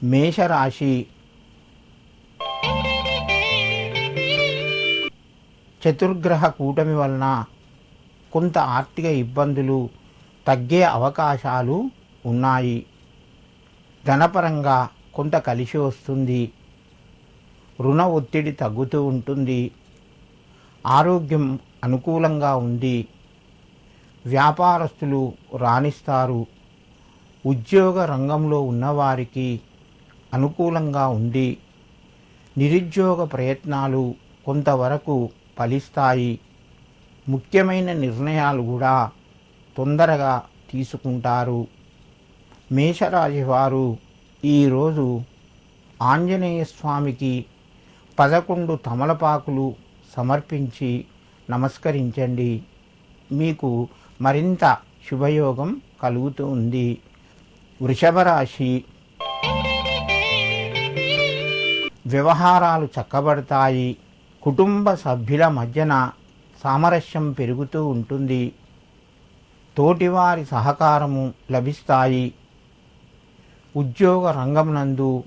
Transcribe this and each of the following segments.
మేషరాశి. చతుర్గ్రహ కూటమి వలన కొంత ఆర్థిక ఇబ్బందులు తగ్గే అవకాశాలు ఉన్నాయి. ధనపరంగా కొంత కలిసి వస్తుంది. రుణ ఒత్తిడి తగ్గుతూ ఉంటుంది. ఆరోగ్యం అనుకూలంగా ఉంది. వ్యాపారస్తులు రాణిస్తారు. ఉద్యోగ రంగంలో ఉన్నవారికి అనుకూలంగా ఉంది. నిరుద్యోగ ప్రయత్నాలు కొంతవరకు ఫలిస్తాయి. ముఖ్యమైన నిర్ణయాలు కూడా తొందరగా తీసుకుంటారు. మేషరాశి వారు ఈరోజు ఆంజనేయ స్వామికి 11 తమలపాకులు సమర్పించి నమస్కరించండి. మీకు మరింత శుభయోగం కలుగుతూ ఉంది. వృషభ రాశి. వ్యవహారాలు చక్కబడతాయి. కుటుంబ సభ్యుల మధ్యన సామరస్యం పెరుగుతూ ఉంటుంది. తోటివారి సహకారము లభిస్తాయి. ఉద్యోగ రంగమునందు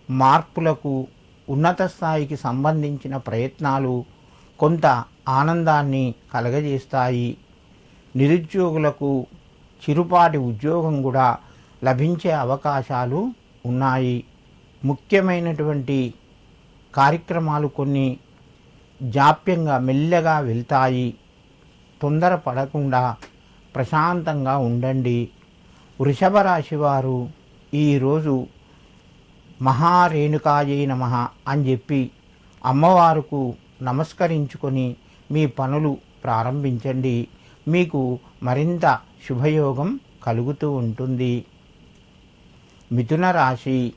మార్పులకు ఉన్నత స్థాయికి సంబంధించిన ప్రయత్నాలు కొంత ఆనందాన్ని కలగజేస్తాయి. నిరుద్యోగులకు చిరుపాటి ఉద్యోగం కూడా లభించే అవకాశాలు ఉన్నాయి. ముఖ్యమైనటువంటి కార్యక్రమాలు కొన్ని జాప్యంగా మెల్లగా వెళ్తాయి. తొందర పడకుండా ప్రశాంతంగా ఉండండి. వృషభ రాశి వారు ఈరోజు మహారేణుకాయై నమః అని చెప్పి అమ్మవారుకు నమస్కరించుకొని మీ పనులు ప్రారంభించండి. మీకు మరింత శుభయోగం కలుగుతూ ఉంటుంది. మిథున రాశి.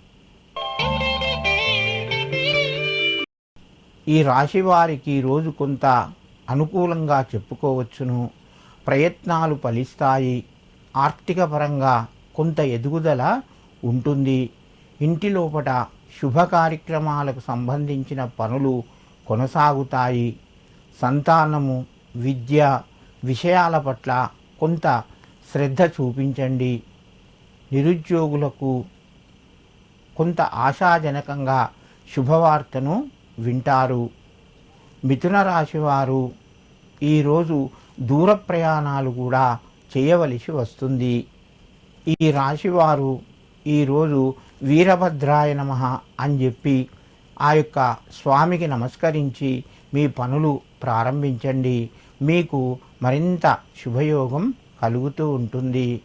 ఈ రాశి వారికి రోజు కొంత అనుకూలంగా చెప్పుకోవచ్చును. ప్రయత్నాలు ఫలిస్తాయి. ఆర్థిక పరంగా కొంత ఎదుగుదల ఉంటుంది. ఇంటి లోపల శుభ కార్యక్రమాలకు సంబంధించిన పనులు కొనసాగుతాయి. సంతానము, విద్య విషయాల పట్ల కొంత శ్రద్ధ చూపించండి. నిరుద్యోగులకు కొంత ఆశాజనకంగా శుభవార్తను వింటారు. మిథున రాశి వారు ఈరోజు దూర ప్రయాణాలు కూడా చేయవలసి వస్తుంది. ఈ రాశివారు ఈరోజు వీరభద్రాయ నమః అని చెప్పి ఆ యొక్క స్వామికి నమస్కరించి మీ పనులు ప్రారంభించండి. మీకు మరింత శుభయోగం కలుగుతూ ఉంటుంది.